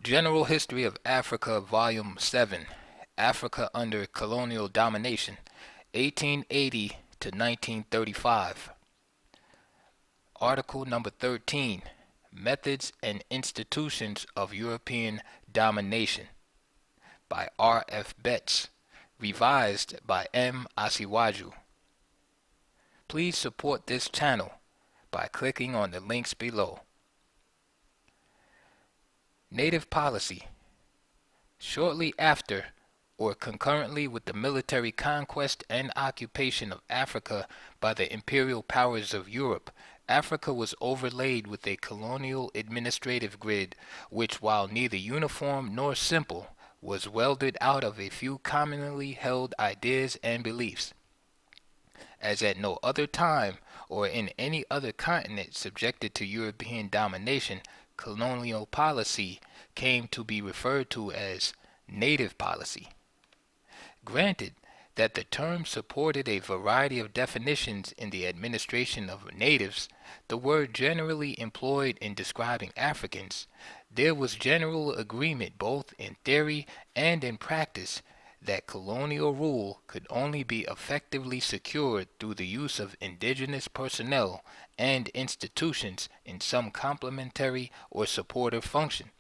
General History of Africa, Volume 7, Africa Under Colonial Domination, 1880 to 1935. Article number 13, Methods and Institutions of European Domination, by R.F.Betts, revised by M. Asiwaju. Please support this channel by clicking on the links below. Native policy. Shortly after, or concurrently with the military conquest and occupation of Africa by the imperial powers of Europe, Africa was overlaid with a colonial administrative grid which, while neither uniform nor simple, was welded out of a few commonly held ideas and beliefs. As at no other time or in any other continent subjected to European domination, colonial policy came to be referred to as native policy. Granted that the term supported a variety of definitions in the administration of natives, the word generally employed in describing Africans, there was general agreement both in theory and in practice that colonial rule could only be effectively secured through the use of indigenous personnel and institutions in some complementary or supportive function.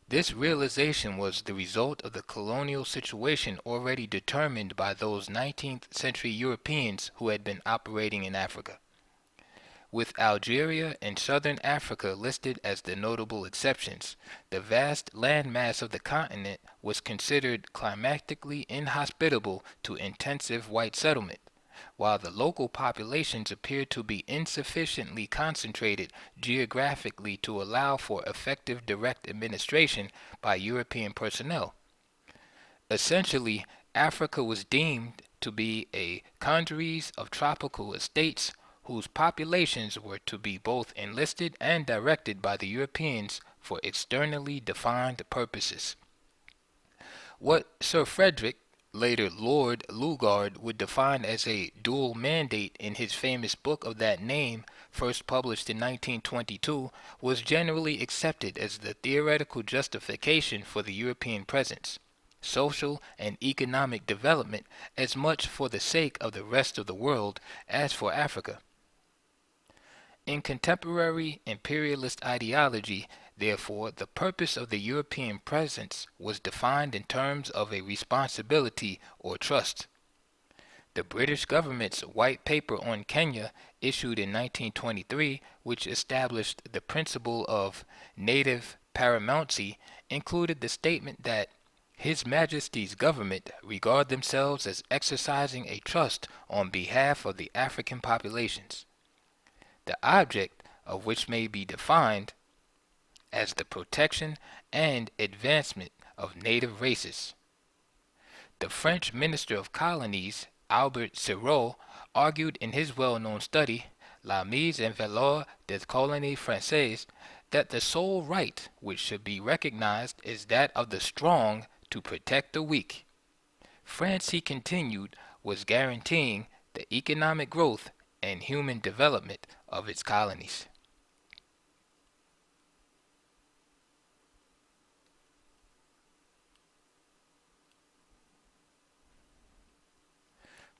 This realization was the result of the colonial situation already determined by those 19th century Europeans who had been operating in Africa. With Algeria and southern Africa listed as the notable exceptions, the vast landmass of the continent was considered climatically inhospitable to intensive white settlement, while the local populations appeared to be insufficiently concentrated geographically to allow for effective direct administration by European personnel. Essentially, Africa was deemed to be a congeries of tropical estates whose populations were to be both enlisted and directed by the Europeans for externally defined purposes. What Sir Frederick, later Lord Lugard, would define as a dual mandate in his famous book of that name, first published in 1922, was generally accepted as the theoretical justification for the European presence, social and economic development, as much for the sake of the rest of the world as for Africa. In contemporary imperialist ideology, therefore, the purpose of the European presence was defined in terms of a responsibility or trust. The British government's White Paper on Kenya, issued in 1923, which established the principle of native paramountcy, included the statement that His Majesty's government regard themselves as exercising a trust on behalf of the African populations, the object of which may be defined as the protection and advancement of native races. The French Minister of Colonies, Albert Serrault, argued in his well-known study, La mise en valeur des colonies françaises, that the sole right which should be recognized is that of the strong to protect the weak. France, he continued, was guaranteeing the economic growth and human development of its colonies.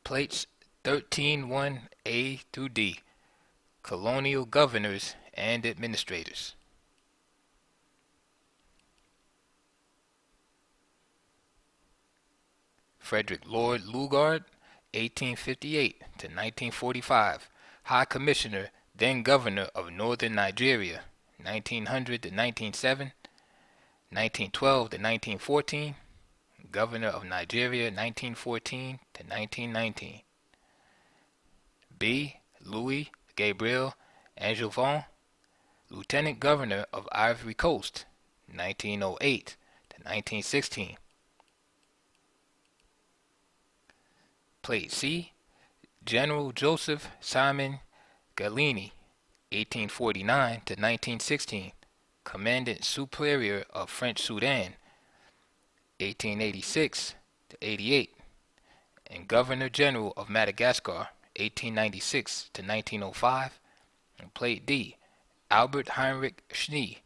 Plates 13.1a through D. Colonial Governors and Administrators. Frederick Lord Lugard, 1858 to 1945, High Commissioner, then Governor of Northern Nigeria, 1900 to 1907, 1912 to 1914, Governor of Nigeria, 1914 to 1919. B. Louis Gabriel Angevin, Lieutenant Governor of Ivory Coast, 1908 to 1916. Plate C. General Joseph Simon Gallieni, 1849 to 1916, Commandant Superior of French Sudan, 1886 to 88, and Governor General of Madagascar, 1896 to 1905. And Plate D. Albert Heinrich Schnee,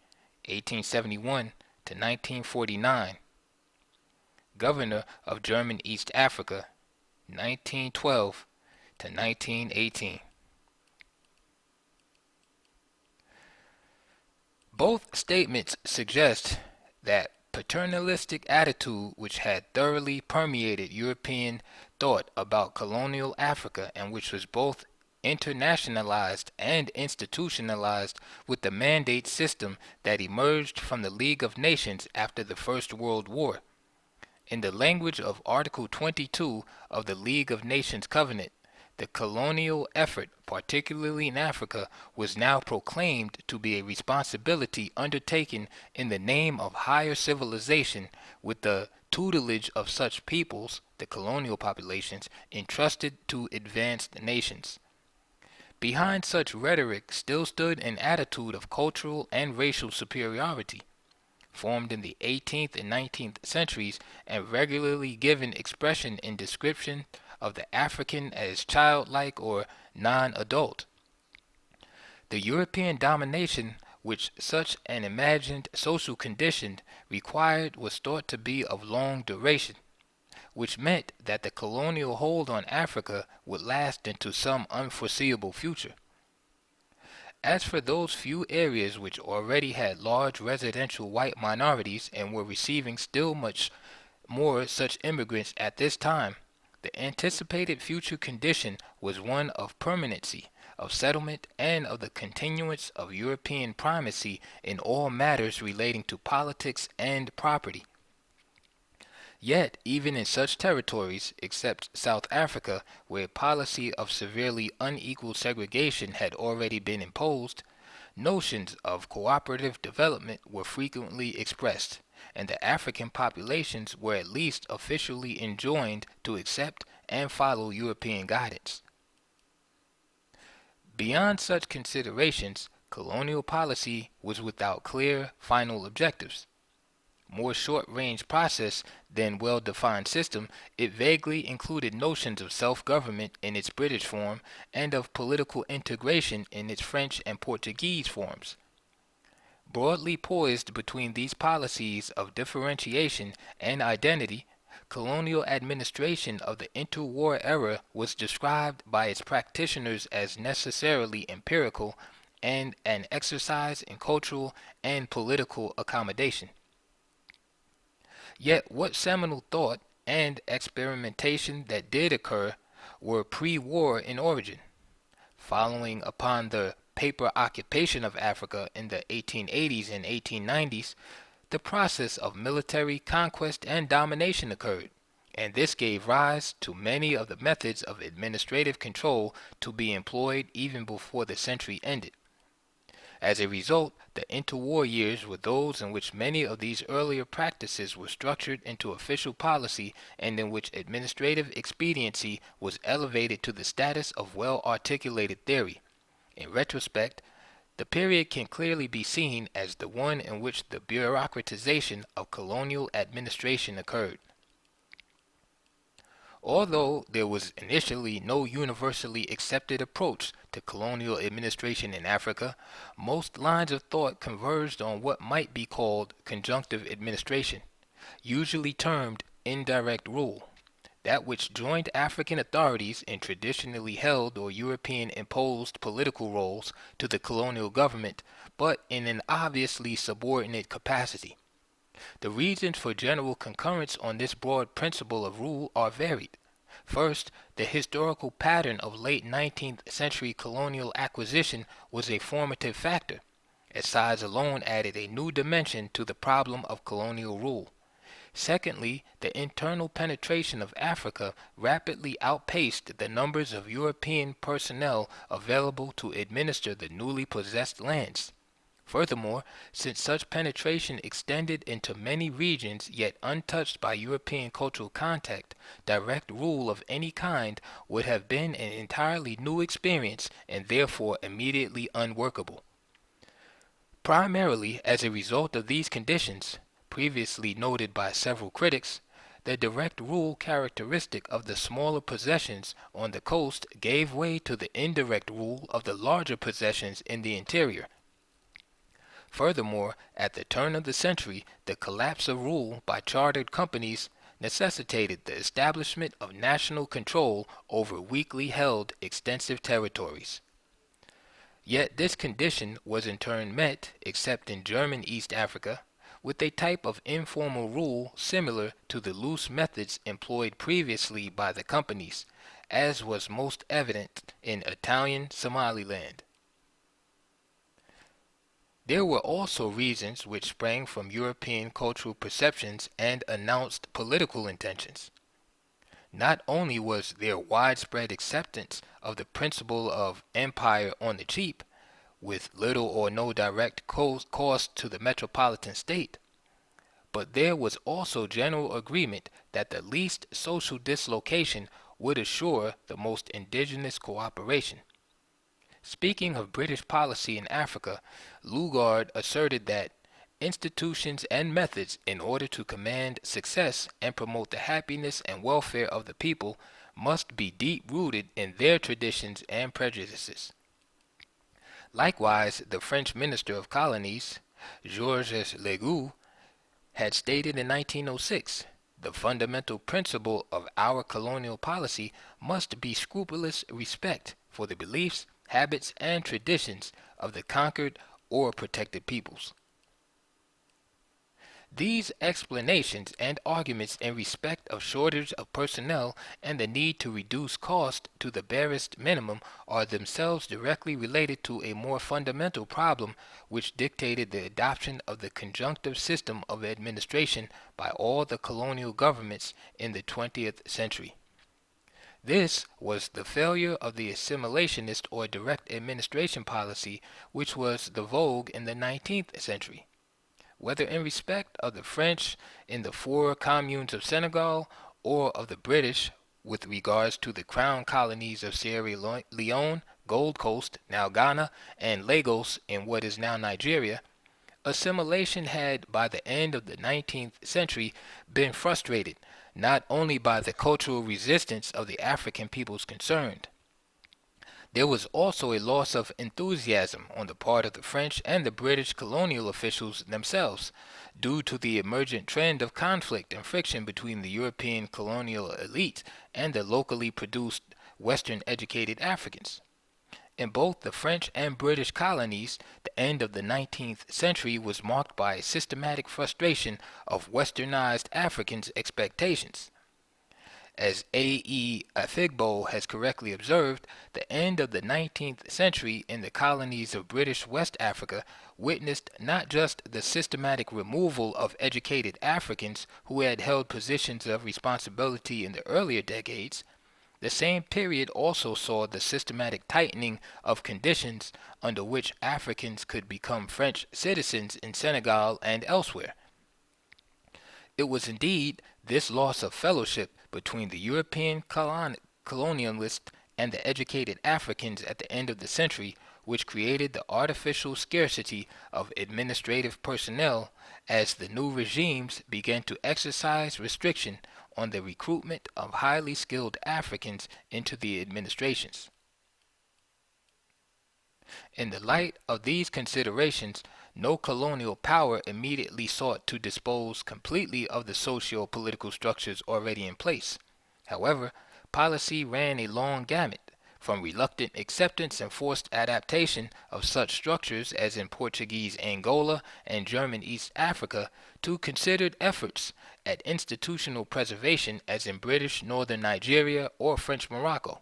1871 to 1949, Governor of German East Africa, 1912 to 1918. Both statements suggest that paternalistic attitude which had thoroughly permeated European thought about colonial Africa and which was both internationalized and institutionalized with the mandate system that emerged from the League of Nations after the First World War. In the language of Article 22 of the League of Nations Covenant, the colonial effort, particularly in Africa, was now proclaimed to be a responsibility undertaken in the name of higher civilization with the tutelage of such peoples, the colonial populations, entrusted to advanced nations. Behind such rhetoric still stood an attitude of cultural and racial superiority, formed in the 18th and 19th centuries and regularly given expression in description of the African as childlike or non-adult. The European domination which such an imagined social condition required was thought to be of long duration, which meant that the colonial hold on Africa would last into some unforeseeable future. As for those few areas which already had large residential white minorities and were receiving still much more such immigrants at this time, the anticipated future condition was one of permanency, of settlement, and of the continuance of European primacy in all matters relating to politics and property. Yet, even in such territories, except South Africa, where a policy of severely unequal segregation had already been imposed, notions of cooperative development were frequently expressed, and the African populations were at least officially enjoined to accept and follow European guidance. Beyond such considerations, colonial policy was without clear, final objectives. More short-range process than well-defined system, it vaguely included notions of self-government in its British form and of political integration in its French and Portuguese forms. Broadly poised between these policies of differentiation and identity, colonial administration of the interwar era was described by its practitioners as necessarily empirical and an exercise in cultural and political accommodation. Yet what seminal thought and experimentation that did occur were pre-war in origin. Following upon the paper occupation of Africa in the 1880s and 1890s, the process of military conquest and domination occurred, and this gave rise to many of the methods of administrative control to be employed even before the century ended. As a result, the interwar years were those in which many of these earlier practices were structured into official policy and in which administrative expediency was elevated to the status of well-articulated theory. In retrospect, the period can clearly be seen as the one in which the bureaucratization of colonial administration occurred. Although there was initially no universally accepted approach to colonial administration in Africa, most lines of thought converged on what might be called conjunctive administration, usually termed indirect rule, that which joined African authorities in traditionally held or European imposed political roles to the colonial government, but in an obviously subordinate capacity. The reasons for general concurrence on this broad principle of rule are varied. First, the historical pattern of late 19th century colonial acquisition was a formative factor, as size alone added a new dimension to the problem of colonial rule. Secondly, the internal penetration of Africa rapidly outpaced the numbers of European personnel available to administer the newly possessed lands. Furthermore, since such penetration extended into many regions yet untouched by European cultural contact, direct rule of any kind would have been an entirely new experience and therefore immediately unworkable. Primarily as a result of these conditions, previously noted by several critics, the direct rule characteristic of the smaller possessions on the coast gave way to the indirect rule of the larger possessions in the interior. Furthermore, at the turn of the century, the collapse of rule by chartered companies necessitated the establishment of national control over weakly held extensive territories. Yet this condition was in turn met, except in German East Africa, with a type of informal rule similar to the loose methods employed previously by the companies, as was most evident in Italian Somaliland. There were also reasons which sprang from European cultural perceptions and announced political intentions. Not only was there widespread acceptance of the principle of empire on the cheap, with little or no direct cost to the metropolitan state, but there was also general agreement that the least social dislocation would assure the most indigenous cooperation. Speaking of British policy in Africa, Lugard asserted that institutions and methods in order to command success and promote the happiness and welfare of the people must be deep-rooted in their traditions and prejudices. Likewise, the French Minister of Colonies, Georges Legoux, had stated in 1906, the fundamental principle of our colonial policy must be scrupulous respect for the beliefs, habits, and traditions of the conquered or protected peoples. These explanations and arguments in respect of shortage of personnel and the need to reduce cost to the barest minimum are themselves directly related to a more fundamental problem which dictated the adoption of the conjunctive system of administration by all the colonial governments in the 20th century. This was the failure of the assimilationist or direct administration policy which was the vogue in the 19th century. Whether in respect of the French in the four communes of Senegal or of the British with regards to the crown colonies of Sierra Leone, Gold Coast, now Ghana, and Lagos in what is now Nigeria, assimilation had by the end of the 19th century been frustrated not only by the cultural resistance of the African peoples concerned. There was also a loss of enthusiasm on the part of the French and the British colonial officials themselves, due to the emergent trend of conflict and friction between the European colonial elite and the locally produced Western educated Africans. In both the French and British colonies, the end of the 19th century was marked by a systematic frustration of westernized Africans' expectations. As A. E. Afigbo has correctly observed, the end of the 19th century in the colonies of British West Africa witnessed not just the systematic removal of educated Africans who had held positions of responsibility in the earlier decades. The same period also saw the systematic tightening of conditions under which Africans could become French citizens in Senegal and elsewhere. It was indeed this loss of fellowship between the European colonialists and the educated Africans at the end of the century which created the artificial scarcity of administrative personnel as the new regimes began to exercise restriction on the recruitment of highly skilled Africans into the administrations. In the light of these considerations, no colonial power immediately sought to dispose completely of the socio-political structures already in place. However, policy ran a long gamut, from reluctant acceptance and forced adaptation of such structures as in Portuguese Angola and German East Africa to considered efforts at institutional preservation as in British Northern Nigeria or French Morocco.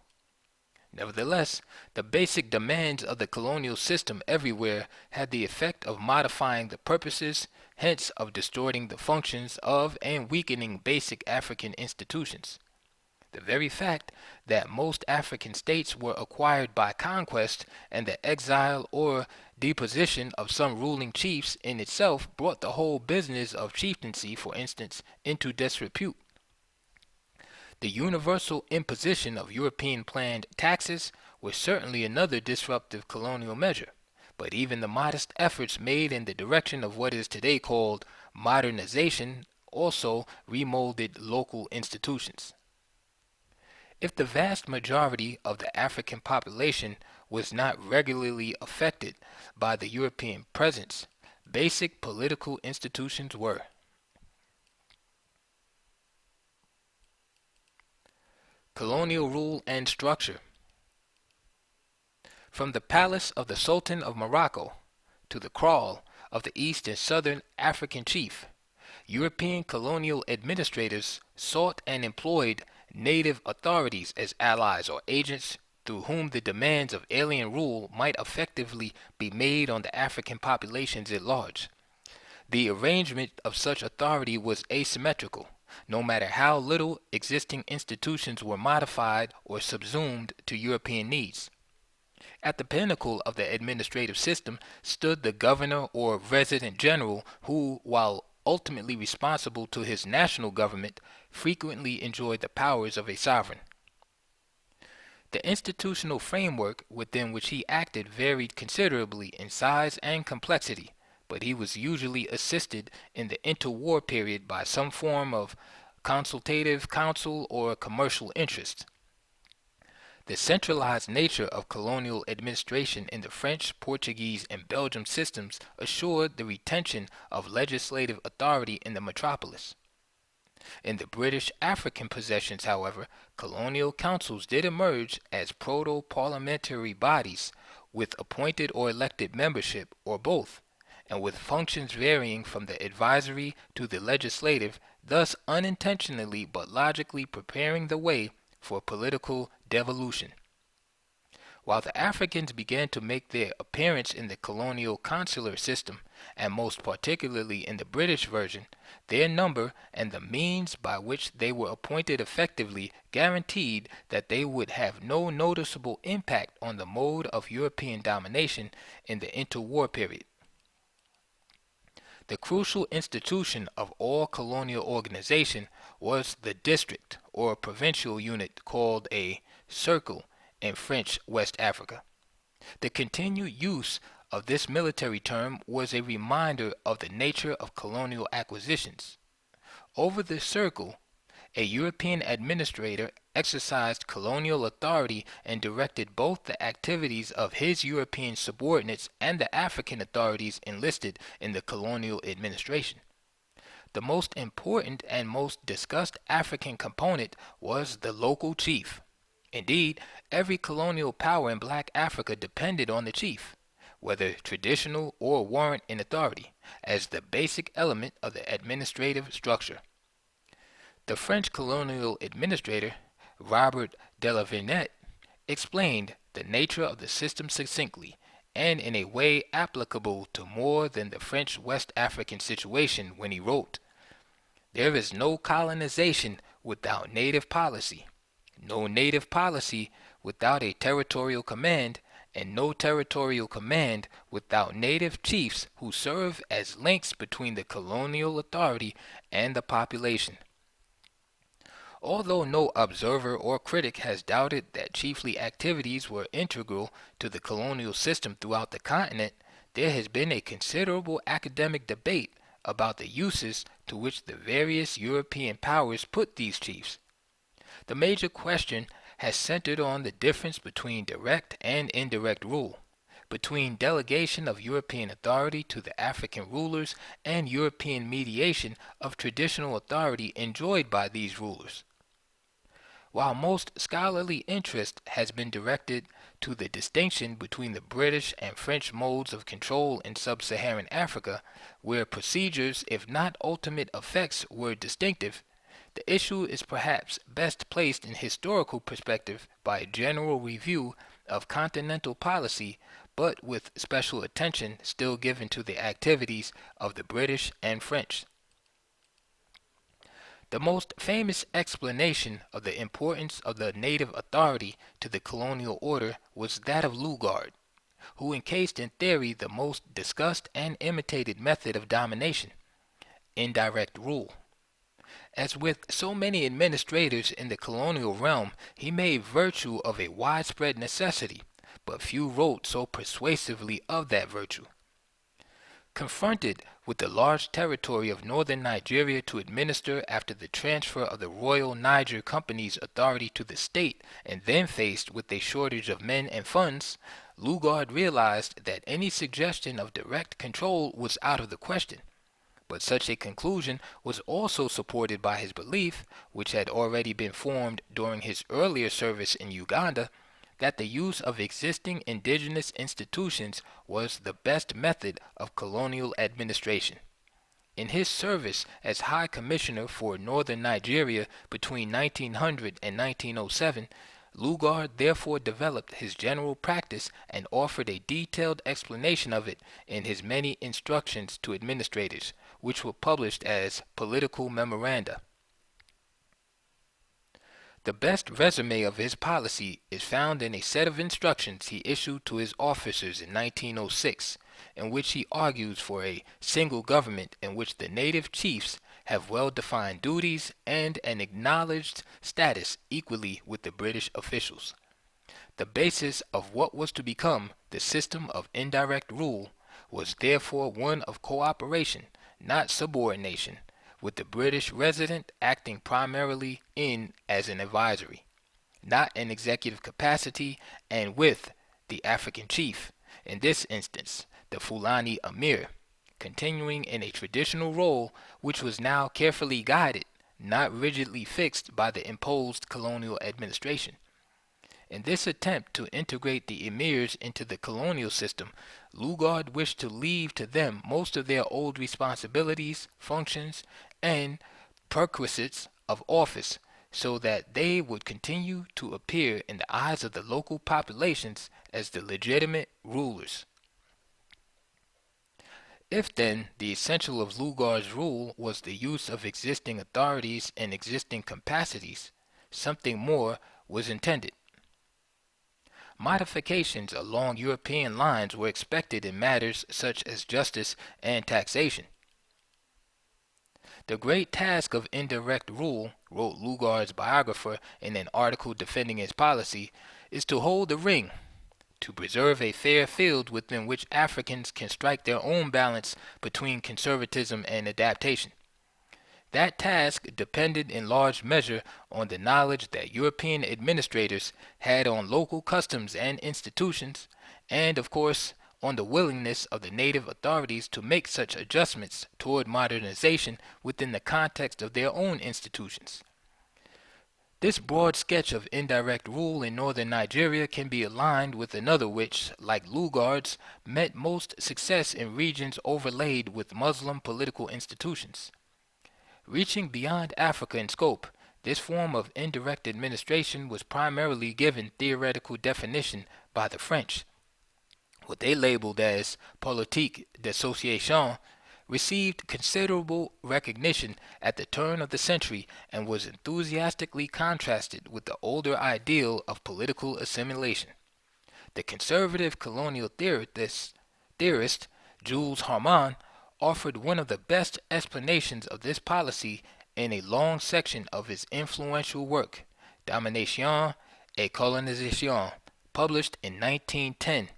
Nevertheless, the basic demands of the colonial system everywhere had the effect of modifying the purposes, hence of distorting the functions of and weakening basic African institutions. The very fact that most African states were acquired by conquest and the exile or deposition of some ruling chiefs in itself brought the whole business of chieftaincy, for instance, into disrepute. The universal imposition of European planned taxes was certainly another disruptive colonial measure, but even the modest efforts made in the direction of what is today called modernization also remolded local institutions. If the vast majority of the African population was not regularly affected by the European presence, Basic political institutions were colonial rule and structure. From the palace of the Sultan of Morocco to the kraal of the East and Southern African chief, European colonial administrators sought and employed native authorities as allies or agents through whom the demands of alien rule might effectively be made on the African populations at large. The arrangement of such authority was asymmetrical, no matter how little existing institutions were modified or subsumed to European needs. At the pinnacle of the administrative system stood the governor or resident general who, while ultimately responsible to his national government, frequently enjoyed the powers of a sovereign. The institutional framework within which he acted varied considerably in size and complexity, but he was usually assisted in the interwar period by some form of consultative council or commercial interest. The centralized nature of colonial administration in the French, Portuguese, and Belgian systems assured the retention of legislative authority in the metropolis. In the British African possessions, however, colonial councils did emerge as proto-parliamentary bodies with appointed or elected membership, or both, and with functions varying from the advisory to the legislative, thus unintentionally but logically preparing the way for political devolution. While the Africans began to make their appearance in the colonial consular system, and most particularly in the British version, their number and the means by which they were appointed effectively guaranteed that they would have no noticeable impact on the mode of European domination in the interwar period. The crucial institution of all colonial organization was the district or provincial unit called a circle in French West Africa. The continued use of this military term was a reminder of the nature of colonial acquisitions. Over the circle, a European administrator exercised colonial authority and directed both the activities of his European subordinates and the African authorities enlisted in the colonial administration. The most important and most discussed African component was the local chief. Indeed, every colonial power in black Africa depended on the chief, whether traditional or warrant in authority, as the basic element of the administrative structure. The French colonial administrator, Robert de la Vinette, explained the nature of the system succinctly and in a way applicable to more than the French West African situation when he wrote, "There is no colonization without native policy, no native policy without a territorial command, and no territorial command without native chiefs who serve as links between the colonial authority and the population." Although no observer or critic has doubted that chiefly activities were integral to the colonial system throughout the continent, there has been a considerable academic debate about the uses to which the various European powers put these chiefs. The major question has centered on the difference between direct and indirect rule, between delegation of European authority to the African rulers and European mediation of traditional authority enjoyed by these rulers. While most scholarly interest has been directed to the distinction between the British and French modes of control in sub-Saharan Africa, where procedures, if not ultimate effects, were distinctive, the issue is perhaps best placed in historical perspective by a general review of continental policy, but with special attention still given to the activities of the British and French. The most famous explanation of the importance of the native authority to the colonial order was that of Lugard, who encased in theory the most discussed and imitated method of domination, indirect rule. As with so many administrators in the colonial realm, he made virtue of a widespread necessity, but few wrote so persuasively of that virtue. Confronted with the large territory of northern Nigeria to administer after the transfer of the Royal Niger Company's authority to the state, and then faced with a shortage of men and funds, Lugard realized that any suggestion of direct control was out of the question. But such a conclusion was also supported by his belief, which had already been formed during his earlier service in Uganda, that the use of existing indigenous institutions was the best method of colonial administration. In his service as High Commissioner for Northern Nigeria between 1900 and 1907, Lugard therefore developed his general practice and offered a detailed explanation of it in his many instructions to administrators, which were published as political memoranda. The best resume of his policy is found in a set of instructions he issued to his officers in 1906, in which he argues for a single government in which the native chiefs have well-defined duties and an acknowledged status equally with the British officials. The basis of what was to become the system of indirect rule was therefore one of cooperation, not subordination, with the British resident acting primarily in as an advisory, not an executive capacity, and with the African chief, in this instance the Fulani Emir, continuing in a traditional role which was now carefully guided, not rigidly fixed by the imposed colonial administration. In this attempt to integrate the emirs into the colonial system, Lugard wished to leave to them most of their old responsibilities, functions, and perquisites of office, so that they would continue to appear in the eyes of the local populations as the legitimate rulers. If then the essential of Lugard's rule was the use of existing authorities and existing capacities, something more was intended. Modifications along European lines were expected in matters such as justice and taxation. The great task of indirect rule, wrote Lugard's biographer in an article defending his policy, is to hold the ring, to preserve a fair field within which Africans can strike their own balance between conservatism and adaptation. That task depended in large measure on the knowledge that European administrators had on local customs and institutions, and of course on the willingness of the native authorities to make such adjustments toward modernization within the context of their own institutions. This broad sketch of indirect rule in northern Nigeria can be aligned with another which, like Lugard's, met most success in regions overlaid with Muslim political institutions. Reaching beyond Africa in scope, this form of indirect administration was primarily given theoretical definition by the French. What they labeled as politique d'association received considerable recognition at the turn of the century and was enthusiastically contrasted with the older ideal of political assimilation. The conservative colonial theorist Jules Harman offered one of the best explanations of this policy in a long section of his influential work, Domination et Colonization, published in 1910.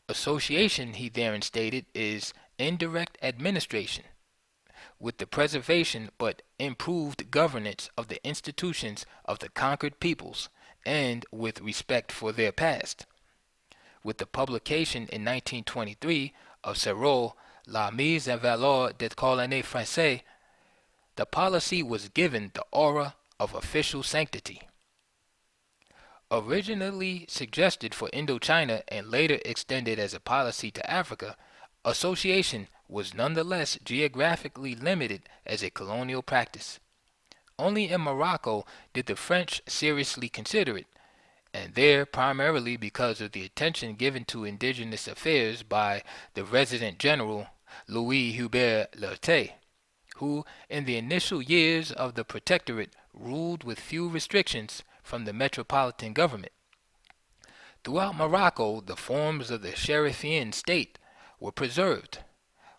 Association, he therein stated, is indirect administration, with the preservation but improved governance of the institutions of the conquered peoples, and with respect for their past. With the publication in 1923 of Serrault, La mise en valeur des colonies françaises, the policy was given the aura of official sanctity. Originally suggested for Indochina and later extended as a policy to Africa, association was nonetheless geographically limited as a colonial practice. Only in Morocco did the French seriously consider it, and there primarily because of the attention given to indigenous affairs by the resident general Louis Hubert Lortet, who in the initial years of the protectorate ruled with few restrictions from the metropolitan government. Throughout Morocco, the forms of the Sharifian state were preserved,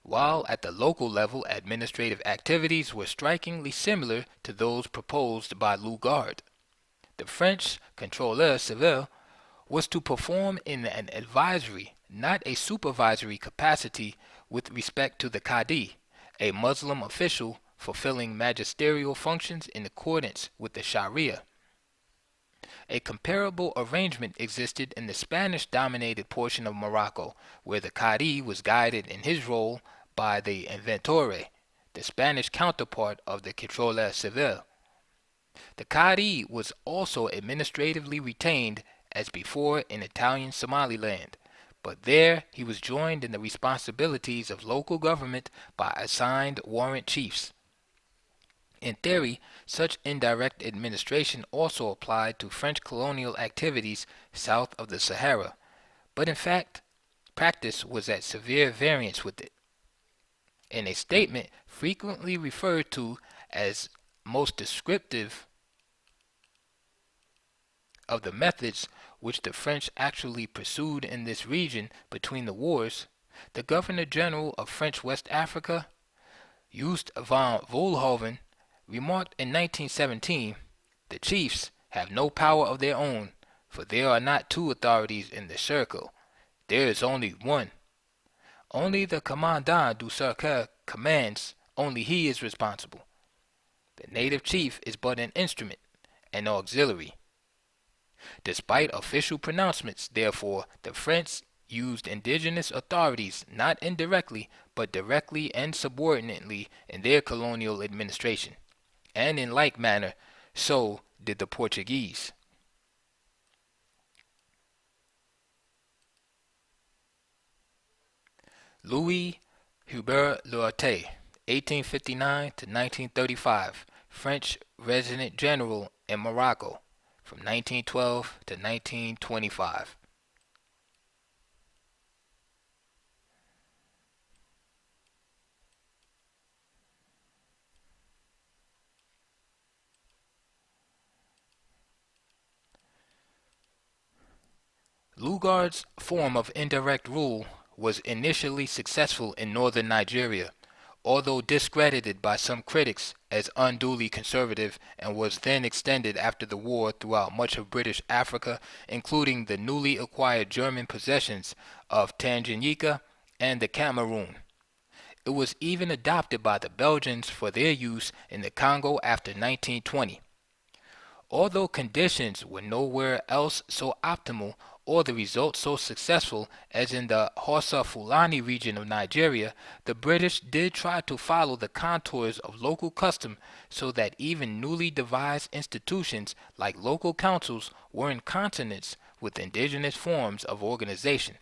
while at the local level administrative activities were strikingly similar to those proposed by Lugard. The French contrôleur civil was to perform in an advisory, not a supervisory capacity with respect to the Qadi, a Muslim official fulfilling magisterial functions in accordance with the Sharia. A comparable arrangement existed in the Spanish-dominated portion of Morocco, where the Cadi was guided in his role by the Inventore, the Spanish counterpart of the Controller Civil. The Cadi was also administratively retained as before in Italian Somaliland, but there he was joined in the responsibilities of local government by assigned warrant chiefs. In theory, such indirect administration also applied to French colonial activities south of the Sahara, but in fact, practice was at severe variance with it. In a statement frequently referred to as most descriptive of the methods which the French actually pursued in this region between the wars, the Governor-General of French West Africa, Just van Volhoven, remarked in 1917, "The chiefs have no power of their own, for there are not two authorities in the circle. There is only one. Only the commandant du cercle commands, only he is responsible. The native chief is but an instrument, an auxiliary." Despite official pronouncements, therefore, the French used indigenous authorities not indirectly, but directly and subordinately in their colonial administration, and in like manner, so did the Portuguese. Louis Hubert Lortet, 1859 to 1935, French Resident General in Morocco, from 1912 to 1925. Lugard's form of indirect rule was initially successful in northern Nigeria, although discredited by some critics as unduly conservative, and was then extended after the war throughout much of British Africa, including the newly acquired German possessions of Tanganyika and the Cameroon. It was even adopted by the Belgians for their use in the Congo after 1920. Although conditions were nowhere else so optimal or the results so successful as in the Hausa Fulani region of Nigeria, the British did try to follow the contours of local custom so that even newly devised institutions like local councils were in consonance with indigenous forms of organization.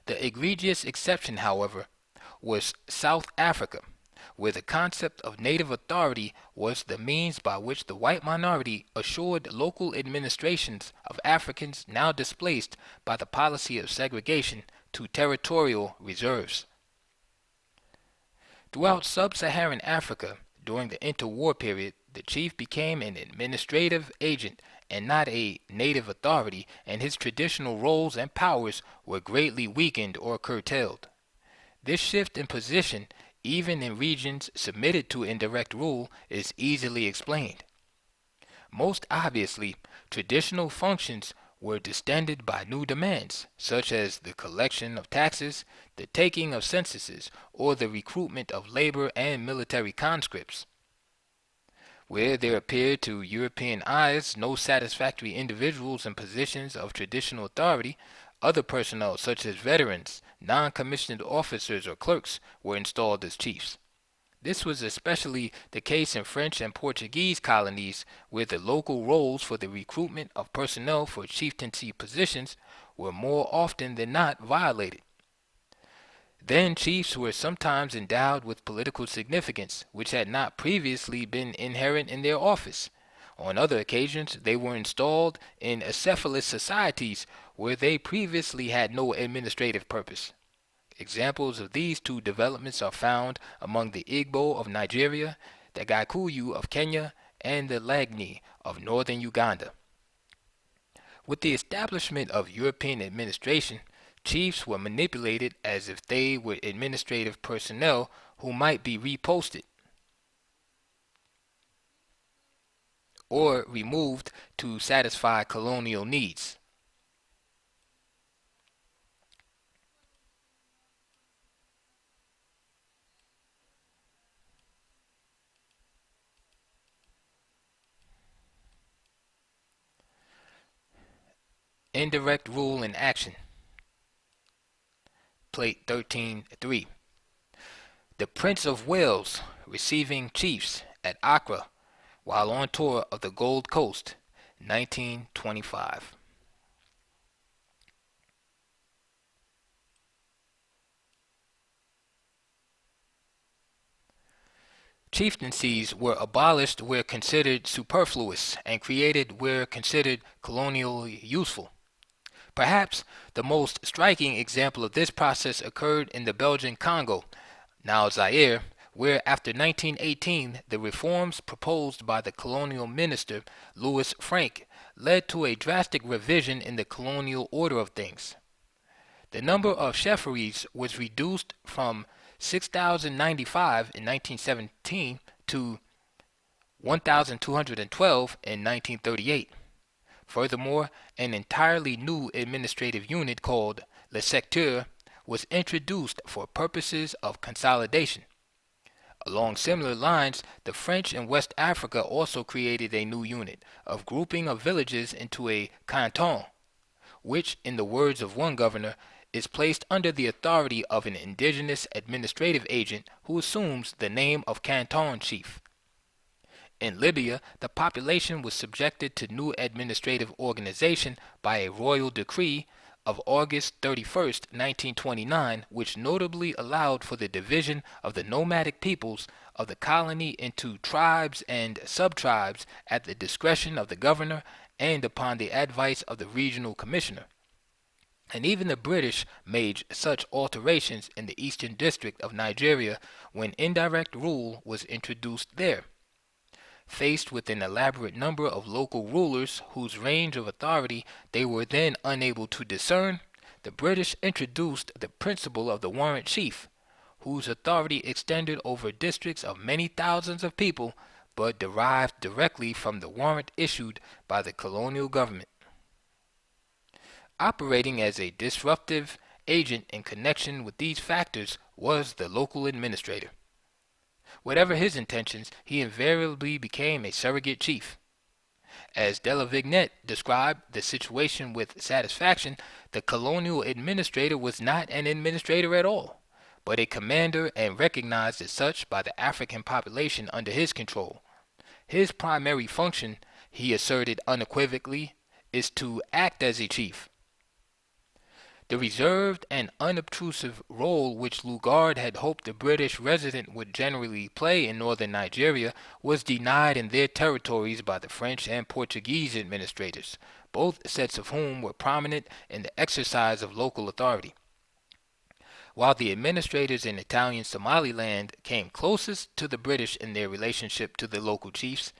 The egregious exception, however, was South Africa, where the concept of native authority was the means by which the white minority assured local administrations of Africans now displaced by the policy of segregation to territorial reserves. Throughout sub-Saharan Africa, during the interwar period, the chief became an administrative agent and not a native authority, and his traditional roles and powers were greatly weakened or curtailed. This shift in position, even in regions submitted to indirect rule, is easily explained. Most obviously, traditional functions were distended by new demands, such as the collection of taxes, the taking of censuses, or the recruitment of labor and military conscripts. Where there appeared to European eyes no satisfactory individuals in positions of traditional authority, other personnel such as veterans, non-commissioned officers or clerks were installed as chiefs. This was especially the case in French and Portuguese colonies, where the local roles for the recruitment of personnel for chieftaincy positions were more often than not violated. Then chiefs were sometimes endowed with political significance, which had not previously been inherent in their office. On other occasions, they were installed in acephalous societies where they previously had no administrative purpose. Examples of these two developments are found among the Igbo of Nigeria, the Gikuyu of Kenya, and the Lagni of northern Uganda. With the establishment of European administration, chiefs were manipulated as if they were administrative personnel who might be reposted or removed to satisfy colonial needs. Indirect rule in action. Plate 13.3. The Prince of Wales receiving chiefs at Accra while on tour of the Gold Coast, 1925. Chieftaincies were abolished where considered superfluous and created where considered colonially useful. Perhaps the most striking example of this process occurred in the Belgian Congo, now Zaire, where after 1918 the reforms proposed by the colonial minister Louis Frank led to a drastic revision in the colonial order of things. The number of chefferies was reduced from 6,095 in 1917 to 1,212 in 1938. Furthermore, an entirely new administrative unit called le secteur was introduced for purposes of consolidation. Along similar lines, the French in West Africa also created a new unit of grouping of villages into a canton, which, in the words of one governor, is placed under the authority of an indigenous administrative agent who assumes the name of canton chief. In Libya, the population was subjected to new administrative organization by a royal decree of August 31, 1929, which notably allowed for the division of the nomadic peoples of the colony into tribes and sub-tribes at the discretion of the governor and upon the advice of the regional commissioner. And even the British made such alterations in the Eastern District of Nigeria when indirect rule was introduced there. Faced with an elaborate number of local rulers whose range of authority they were then unable to discern, the British introduced the principle of the warrant chief, whose authority extended over districts of many thousands of people, but derived directly from the warrant issued by the colonial government. Operating as a disruptive agent in connection with these factors was the local administrator. Whatever his intentions, he invariably became a surrogate chief. As de la Vignette described the situation with satisfaction, the colonial administrator was not an administrator at all, but a commander and recognized as such by the African population under his control. His primary function, he asserted unequivocally, is to act as a chief. The reserved and unobtrusive role which Lugard had hoped the British resident would generally play in northern Nigeria was denied in their territories by the French and Portuguese administrators, both sets of whom were prominent in the exercise of local authority. While the administrators in Italian Somaliland came closest to the British in their relationship to the local chiefs,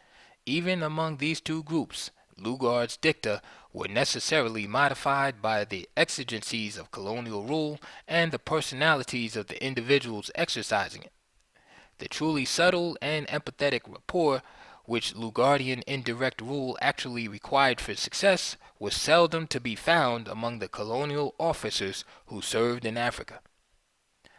even among these two groups, Lugard's dicta were necessarily modified by the exigencies of colonial rule and the personalities of the individuals exercising it. The truly subtle and empathetic rapport which Lugardian indirect rule actually required for success was seldom to be found among the colonial officers who served in Africa.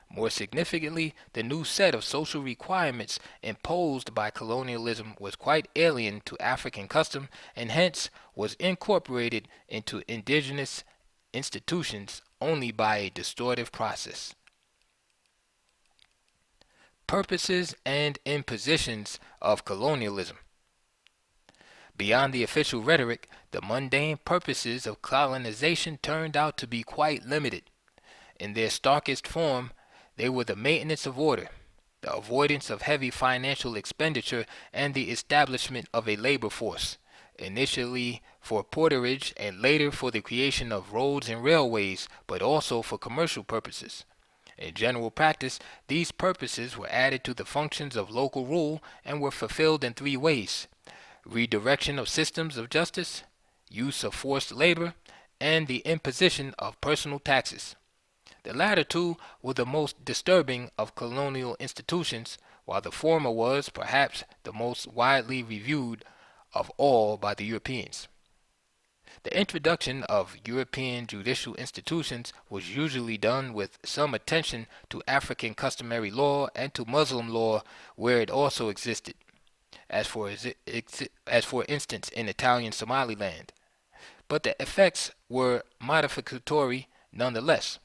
More significantly, the new set of social requirements imposed by colonialism was quite alien to African custom and hence was incorporated into indigenous institutions only by a distortive process. Purposes and impositions of colonialism. Beyond the official rhetoric, the mundane purposes of colonization turned out to be quite limited. In their starkest form, they were the maintenance of order, the avoidance of heavy financial expenditure, and the establishment of a labor force, initially for porterage and later for the creation of roads and railways, but also for commercial purposes. In general practice, these purposes were added to the functions of local rule and were fulfilled in three ways: redirection of systems of justice, use of forced labor, and the imposition of personal taxes. The latter two were the most disturbing of colonial institutions, while the former was, perhaps, the most widely reviewed of all by the Europeans. The introduction of European judicial institutions was usually done with some attention to African customary law and to Muslim law where it also existed, as for instance in Italian Somaliland. but the effects were modificatory nonetheless.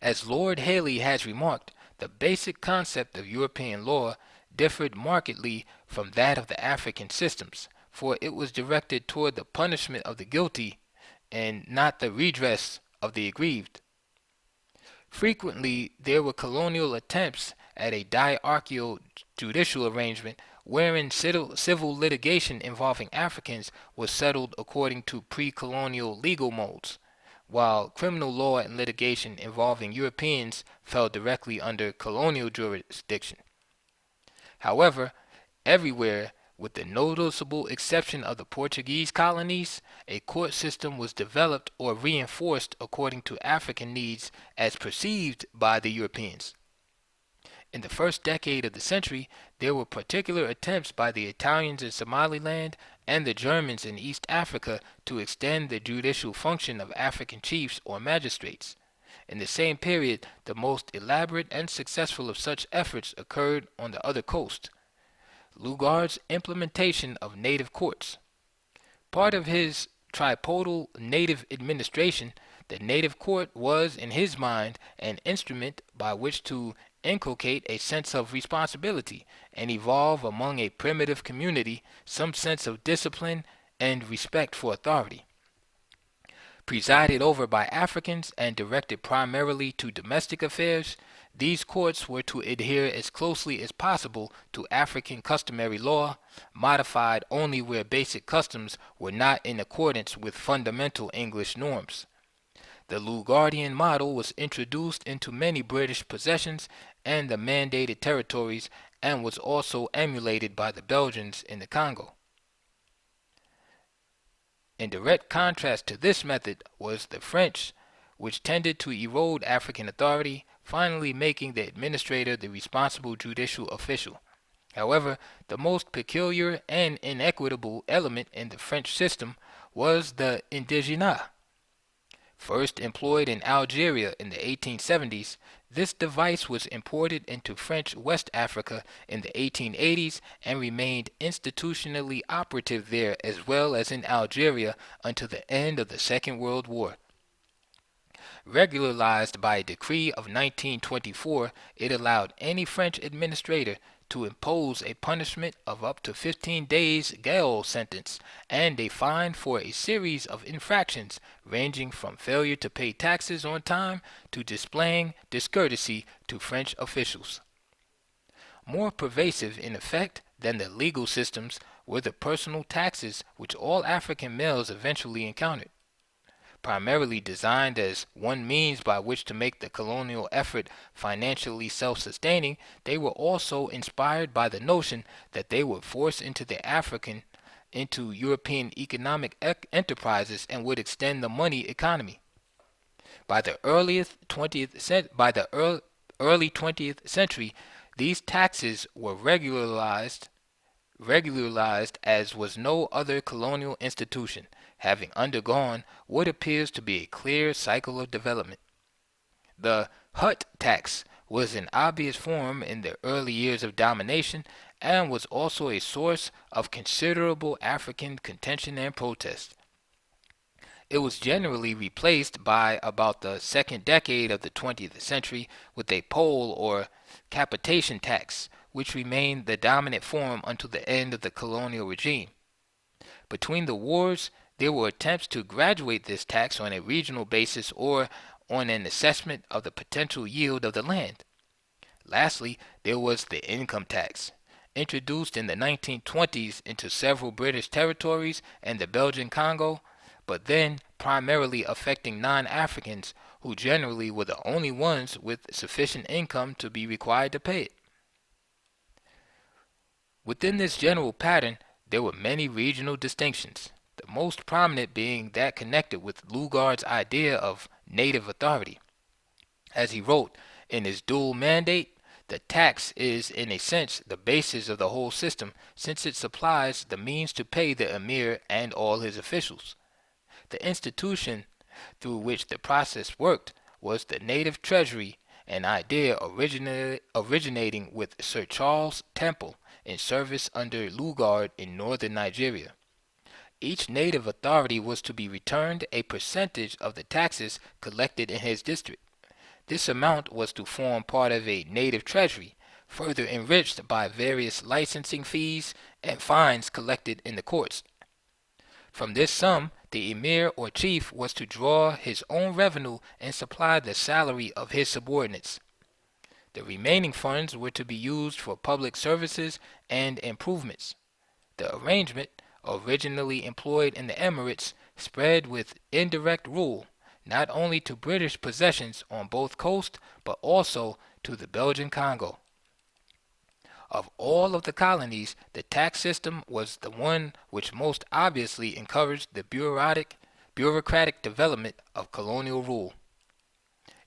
As Lord Haley has remarked, the basic concept of European law differed markedly from that of the African systems, for it was directed toward the punishment of the guilty and not the redress of the aggrieved. Frequently, there were colonial attempts at a diarchical judicial arrangement wherein civil litigation involving Africans was settled according to pre-colonial legal modes, while criminal law and litigation involving Europeans fell directly under colonial jurisdiction. However, everywhere, with the noticeable exception of the Portuguese colonies, a court system was developed or reinforced according to African needs as perceived by the Europeans. In the first decade of the century, there were particular attempts by the Italians in Somaliland and the Germans in East Africa to extend the judicial function of African chiefs or magistrates. In the same period, the most elaborate and successful of such efforts occurred on the other coast. Lugard's implementation of native courts. Part of his tripodal native administration, the native court was, in his mind, an instrument by which to inculcate a sense of responsibility and evolve among a primitive community some sense of discipline and respect for authority. Presided over by Africans and directed primarily to domestic affairs, these courts were to adhere as closely as possible to African customary law, modified only where basic customs were not in accordance with fundamental English norms. The Lugardian model was introduced into many British possessions and the mandated territories and was also emulated by the Belgians in the Congo. In direct contrast to this method was the French, which tended to erode African authority, finally making the administrator the responsible judicial official. However, the most peculiar and inequitable element in the French system was the indigenat. First employed in Algeria in the 1870s, this device was imported into French West Africa in the 1880s and remained institutionally operative there as well as in Algeria until the end of the Second World War. Regularized by a decree of 1924, it allowed any French administrator to impose a punishment of up to 15 days gaol sentence and a fine for a series of infractions ranging from failure to pay taxes on time to displaying discourtesy to French officials. More pervasive in effect than the legal systems were the personal taxes which all African males eventually encountered. Primarily designed as one means by which to make the colonial effort financially self-sustaining, they were also inspired by the notion that they would force into European economic enterprises and would extend the money economy. By the early 20th century, these taxes were regularized as was no other colonial institution, having undergone what appears to be a clear cycle of development. The hut tax was an obvious form in the early years of domination and was also a source of considerable African contention and protest. It was generally replaced by about the second decade of the 20th century with a poll or capitation tax, which remained the dominant form until the end of the colonial regime. Between the wars, there were attempts to graduate this tax on a regional basis or on an assessment of the potential yield of the land. Lastly, there was the income tax, introduced in the 1920s into several British territories and the Belgian Congo, but then primarily affecting non-Africans who generally were the only ones with sufficient income to be required to pay it. Within this general pattern, there were many regional distinctions, the most prominent being that connected with Lugard's idea of native authority. As he wrote in his dual mandate, the tax is in a sense the basis of the whole system, since it supplies the means to pay the emir and all his officials. The institution through which the process worked was the native treasury, an idea originating with Sir Charles Temple in service under Lugard in northern Nigeria. Each native authority was to be returned a percentage of the taxes collected in his district. This amount was to form part of a native treasury, further enriched by various licensing fees and fines collected in the courts. From this sum, the emir or chief was to draw his own revenue and supply the salary of his subordinates. The remaining funds were to be used for public services and improvements. The arrangement, originally employed in the Emirates, spread with indirect rule, not only to British possessions on both coasts, but also to the Belgian Congo. Of all of the colonies, the tax system was the one which most obviously encouraged the bureaucratic development of colonial rule.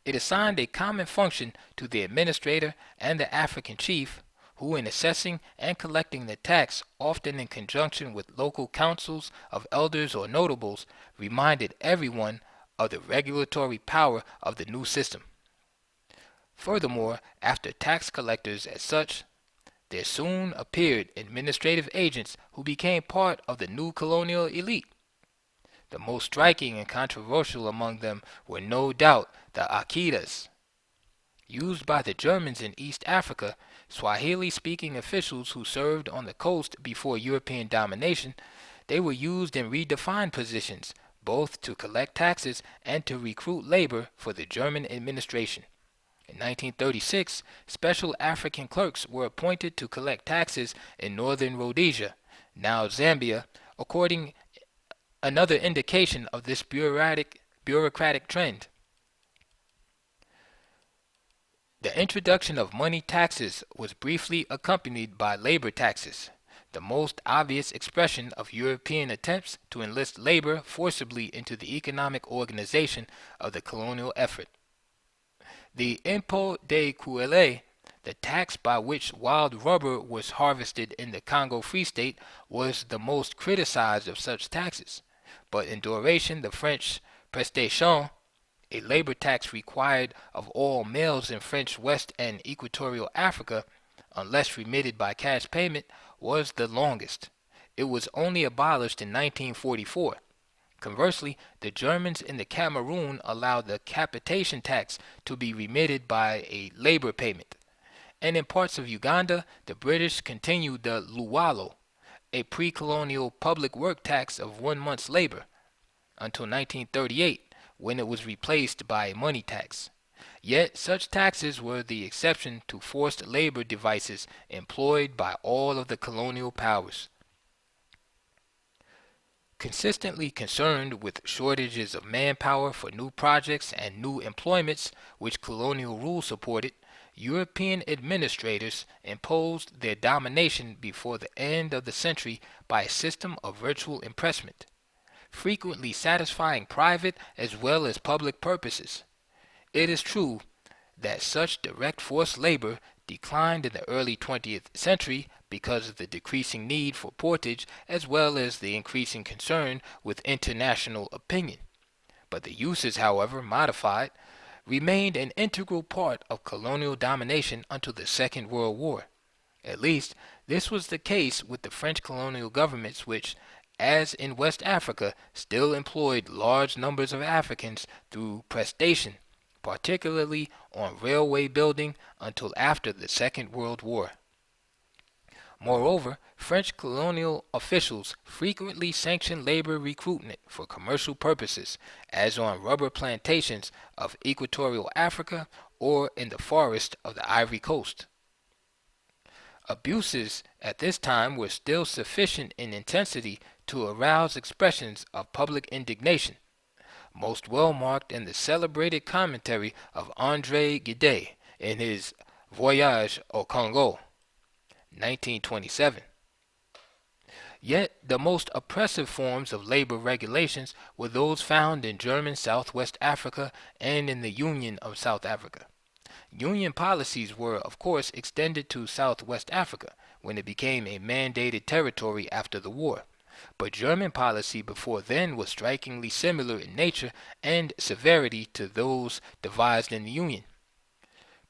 It assigned a common function to the administrator and the African chief, who in assessing and collecting the tax, often in conjunction with local councils of elders or notables, reminded everyone of the regulatory power of the new system. Furthermore, after tax collectors as such, there soon appeared administrative agents who became part of the new colonial elite. The most striking and controversial among them were no doubt the Akidas. Used by the Germans in East Africa, Swahili-speaking officials who served on the coast before European domination, they were used in redefined positions, both to collect taxes and to recruit labor for the German administration. In 1936, special African clerks were appointed to collect taxes in northern Rhodesia, now Zambia, according another indication of this bureaucratic trend. The introduction of money taxes was briefly accompanied by labor taxes, the most obvious expression of European attempts to enlist labor forcibly into the economic organization of the colonial effort. The impôt de cuélé, the tax by which wild rubber was harvested in the Congo Free State, was the most criticized of such taxes, but in duration the French prestation, a labor tax required of all males in French West and Equatorial Africa, unless remitted by cash payment, was the longest. It was only abolished in 1944. Conversely, the Germans in the Cameroon allowed the capitation tax to be remitted by a labor payment. And in parts of Uganda, the British continued the luwalo, a pre-colonial public work tax of 1 month's labor, until 1938, when it was replaced by a money tax. Yet such taxes were the exception to forced labor devices employed by all of the colonial powers. Consistently concerned with shortages of manpower for new projects and new employments which colonial rule supported, European administrators imposed their domination before the end of the century by a system of virtual impressment, frequently satisfying private as well as public purposes. It is true that such direct forced labor declined in the early 20th century because of the decreasing need for portage as well as the increasing concern with international opinion. But the uses, however modified, remained an integral part of colonial domination until the Second World War. At least, this was the case with the French colonial governments which, as in West Africa, still employed large numbers of Africans through prestation, particularly on railway building until after the Second World War. Moreover, French colonial officials frequently sanctioned labor recruitment for commercial purposes, as on rubber plantations of equatorial Africa or in the forests of the Ivory Coast. Abuses at this time were still sufficient in intensity to arouse expressions of public indignation, most well marked in the celebrated commentary of André Gide in his Voyage au Congo, 1927. Yet the most oppressive forms of labor regulations were those found in German Southwest Africa and in the Union of South Africa. Union policies were, of course, extended to Southwest Africa when it became a mandated territory after the war, but German policy before then was strikingly similar in nature and severity to those devised in the Union.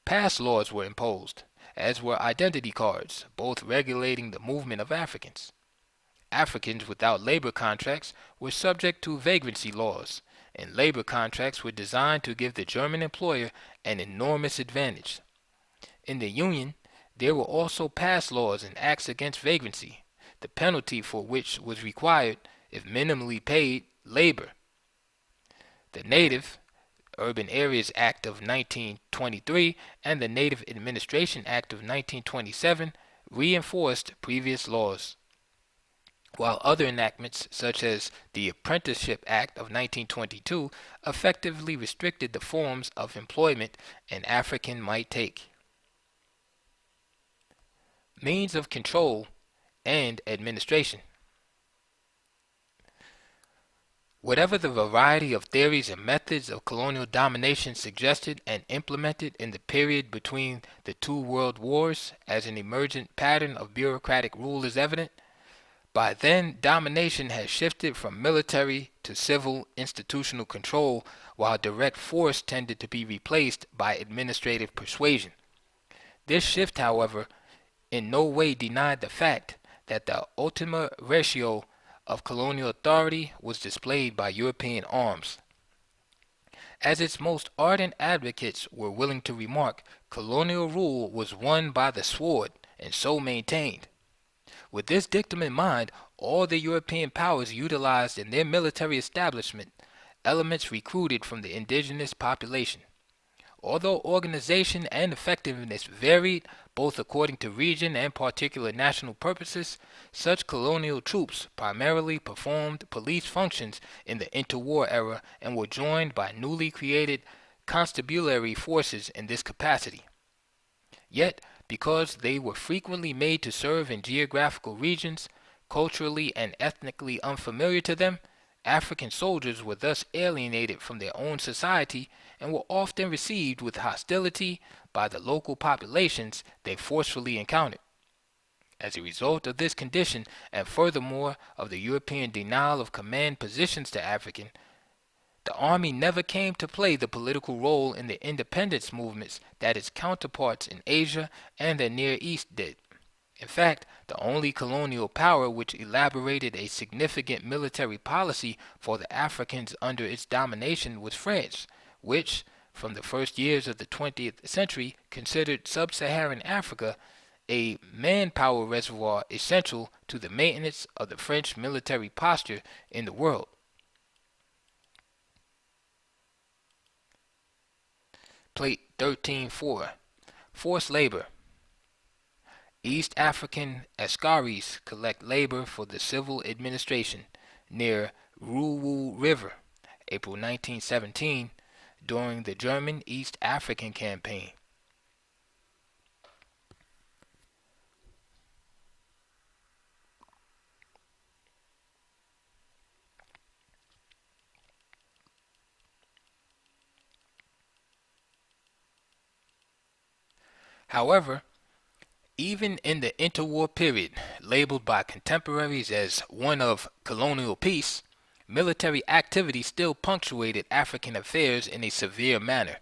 Pass laws were imposed, as were identity cards, both regulating the movement of Africans. Africans without labor contracts were subject to vagrancy laws, and labor contracts were designed to give the German employer an enormous advantage. In the Union, there were also passed laws and acts against vagrancy, the penalty for which was required, if minimally paid, labor. The Native Urban Areas Act of 1923 and the Native Administration Act of 1927 reinforced previous laws, while other enactments, such as the Apprenticeship Act of 1922, effectively restricted the forms of employment an African might take. Means of control and administration. Whatever the variety of theories and methods of colonial domination suggested and implemented in the period between the two world wars as an emergent pattern of bureaucratic rule is evident, by then domination had shifted from military to civil institutional control, while direct force tended to be replaced by administrative persuasion. This shift, however, in no way denied the fact that the ultima ratio of colonial authority was displayed by European arms. As its most ardent advocates were willing to remark, colonial rule was won by the sword, and so maintained. With this dictum in mind, all the European powers utilized in their military establishment elements recruited from the indigenous population. Although organization and effectiveness varied both according to region and particular national purposes, such colonial troops primarily performed police functions in the interwar era and were joined by newly created constabulary forces in this capacity. Yet, because they were frequently made to serve in geographical regions culturally and ethnically unfamiliar to them, African soldiers were thus alienated from their own society and were often received with hostility by the local populations they forcefully encountered. As a result of this condition, and furthermore of the European denial of command positions to African, the army never came to play the political role in the independence movements that its counterparts in Asia and the Near East did. In fact, the only colonial power which elaborated a significant military policy for the Africans under its domination was France, which, from the first years of the 20th century, considered sub-Saharan Africa a manpower reservoir essential to the maintenance of the French military posture in the world. Plate 13.4. Forced labor. East African Askaris collect labor for the civil administration near Ruwu River, April 1917, during the German East African Campaign. However, even in the interwar period, labeled by contemporaries as one of colonial peace, military activity still punctuated African affairs in a severe manner.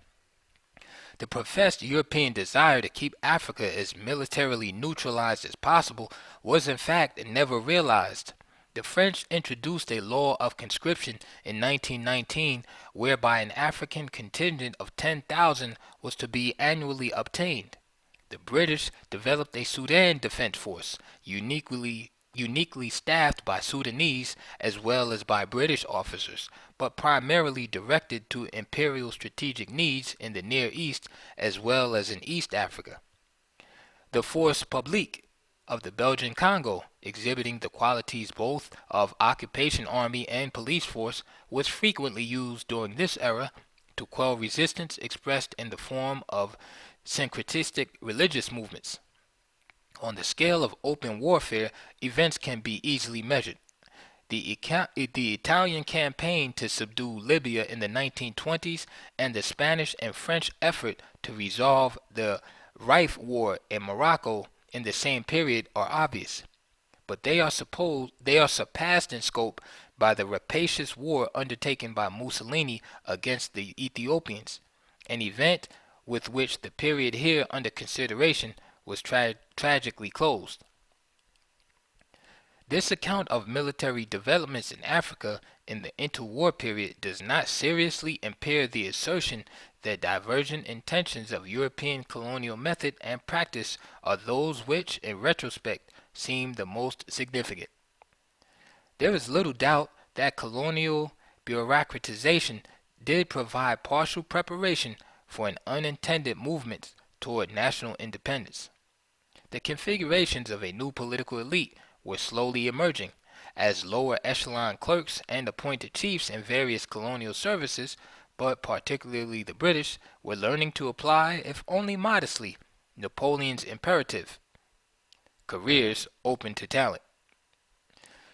The professed European desire to keep Africa as militarily neutralized as possible was in fact never realized. The French introduced a law of conscription in 1919 whereby an African contingent of 10,000 was to be annually obtained. The British developed a Sudan Defense Force, uniquely staffed by Sudanese as well as by British officers, but primarily directed to imperial strategic needs in the Near East as well as in East Africa. The Force Publique of the Belgian Congo, exhibiting the qualities both of occupation army and police force, was frequently used during this era to quell resistance expressed in the form of syncretistic religious movements. On the scale of open warfare, events can be easily measured. The Italian campaign to subdue Libya in the 1920s and the Spanish and French effort to resolve the Rif War in Morocco in the same period are obvious, but they are surpassed in scope by the rapacious war undertaken by Mussolini against the Ethiopians, an event with which the period here under consideration was tragically closed. This account of military developments in Africa in the interwar period does not seriously impair the assertion that divergent intentions of European colonial method and practice are those which, in retrospect, seem the most significant. There is little doubt that colonial bureaucratization did provide partial preparation for an unintended movement toward national independence. The configurations of a new political elite were slowly emerging, as lower echelon clerks and appointed chiefs in various colonial services, but particularly the British, were learning to apply, if only modestly, Napoleon's imperative: careers open to talent.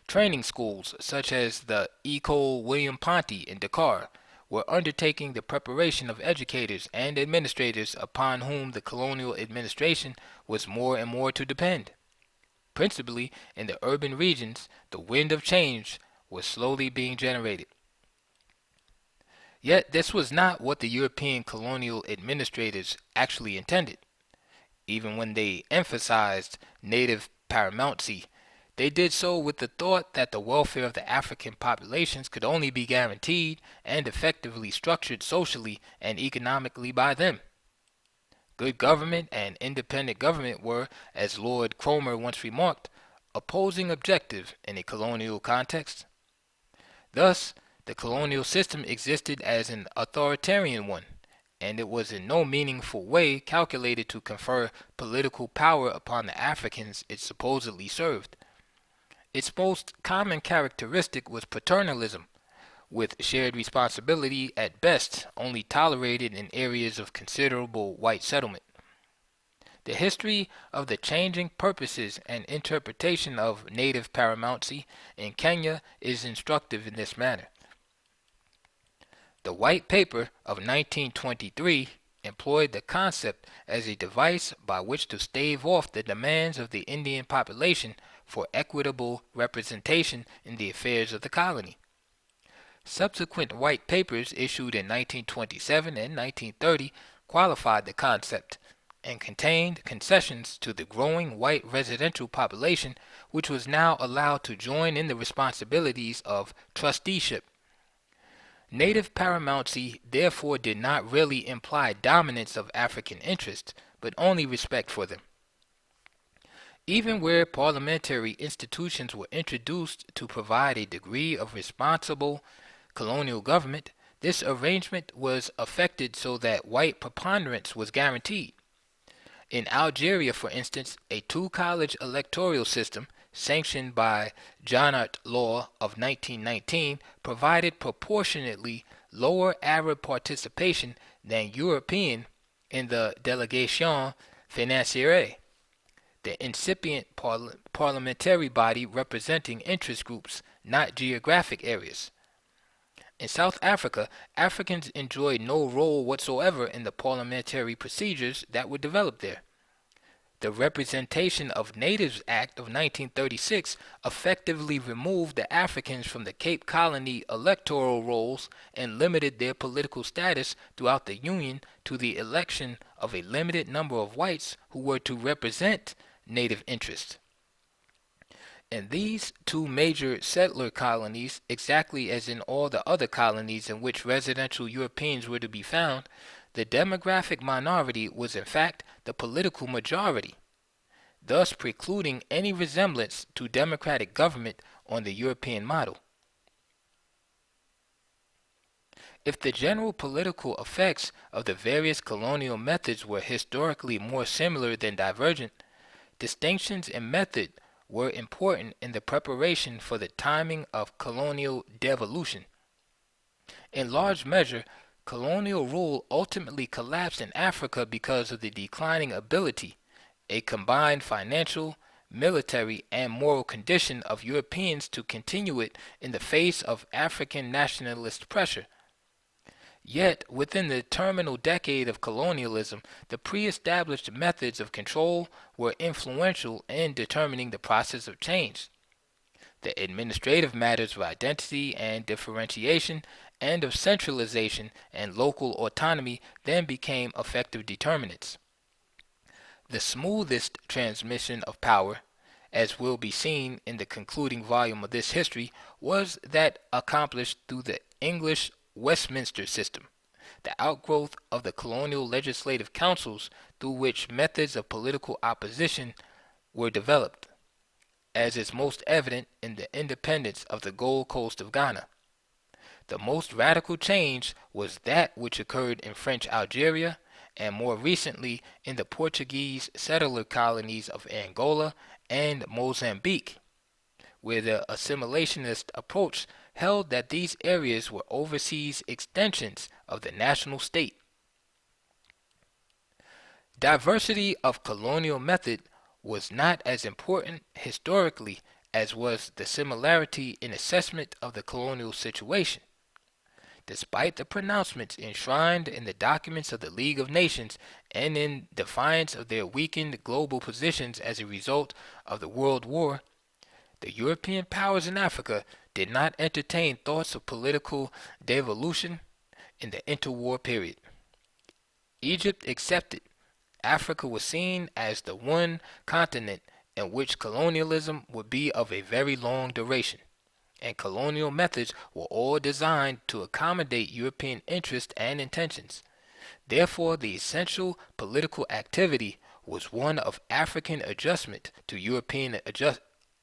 Training schools, such as the Ecole William Ponty in Dakar, were undertaking the preparation of educators and administrators upon whom the colonial administration was more and more to depend. Principally in the urban regions, the wind of change was slowly being generated. Yet this was not what the European colonial administrators actually intended. Even when they emphasized native paramountcy, they did so with the thought that the welfare of the African populations could only be guaranteed and effectively structured socially and economically by them. Good government and independent government were, as Lord Cromer once remarked, opposing objectives in a colonial context. Thus, the colonial system existed as an authoritarian one, and it was in no meaningful way calculated to confer political power upon the Africans it supposedly served. Its most common characteristic was paternalism, with shared responsibility at best only tolerated in areas of considerable white settlement. The history of the changing purposes and interpretation of native paramountcy in Kenya is instructive in this manner. The White Paper of 1923 employed the concept as a device by which to stave off the demands of the Indian population for equitable representation in the affairs of the colony. Subsequent white papers issued in 1927 and 1930 qualified the concept and contained concessions to the growing white residential population, which was now allowed to join in the responsibilities of trusteeship. Native paramountcy therefore did not really imply dominance of African interests, but only respect for them. Even where parliamentary institutions were introduced to provide a degree of responsible colonial government, this arrangement was effected so that white preponderance was guaranteed. In Algeria, for instance, a two-college electoral system sanctioned by Jannart Law of 1919 provided proportionately lower Arab participation than European in the Délégation financière, the incipient parliamentary body representing interest groups, not geographic areas. In South Africa, Africans enjoyed no role whatsoever in the parliamentary procedures that were developed there. The Representation of Natives Act of 1936 effectively removed the Africans from the Cape Colony electoral rolls and limited their political status throughout the Union to the election of a limited number of whites who were to represent native interests. In these two major settler colonies, exactly as in all the other colonies in which residential Europeans were to be found, the demographic minority was in fact the political majority, thus precluding any resemblance to democratic government on the European model. If the general political effects of the various colonial methods were historically more similar than divergent, distinctions in method were important in the preparation for the timing of colonial devolution. In large measure, colonial rule ultimately collapsed in Africa because of the declining ability, a combined financial, military, and moral condition of Europeans to continue it in the face of African nationalist pressure. Yet, within the terminal decade of colonialism, the pre-established methods of control were influential in determining the process of change. The administrative matters of identity and differentiation and of centralization and local autonomy then became effective determinants. The smoothest transmission of power, as will be seen in the concluding volume of this history, was that accomplished through the English Westminster system, the outgrowth of the colonial legislative councils through which methods of political opposition were developed, as is most evident in the independence of the Gold Coast of Ghana. The most radical change was that which occurred in French Algeria, and more recently in the Portuguese settler colonies of Angola and Mozambique, where the assimilationist approach held that these areas were overseas extensions of the national state. Diversity of colonial method was not as important historically as was the similarity in assessment of the colonial situation. Despite the pronouncements enshrined in the documents of the League of Nations and in defiance of their weakened global positions as a result of the World War, the European powers in Africa did not entertain thoughts of political devolution in the interwar period. Egypt accepted. Africa was seen as the one continent in which colonialism would be of a very long duration, and colonial methods were all designed to accommodate European interests and intentions. Therefore, the essential political activity was one of African adjustment to European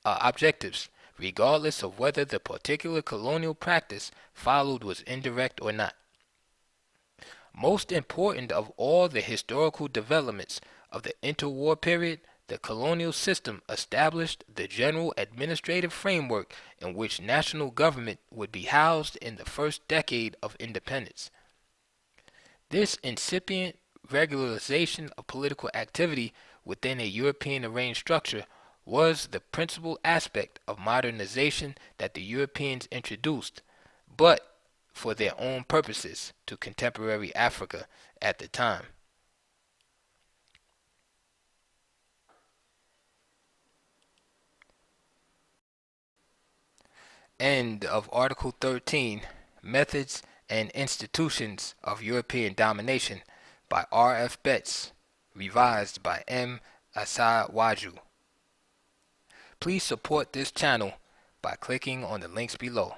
objectives, regardless of whether the particular colonial practice followed was indirect or not. Most important of all the historical developments of the interwar period, the colonial system established the general administrative framework in which national government would be housed in the first decade of independence. This incipient regularization of political activity within a European arranged structure was the principal aspect of modernization that the Europeans introduced, but for their own purposes, to contemporary Africa at the time. End of Article 13, Methods and Institutions of European Domination, by R.F.Betts, revised by M. Asai Waju. Please support this channel by clicking on the links below.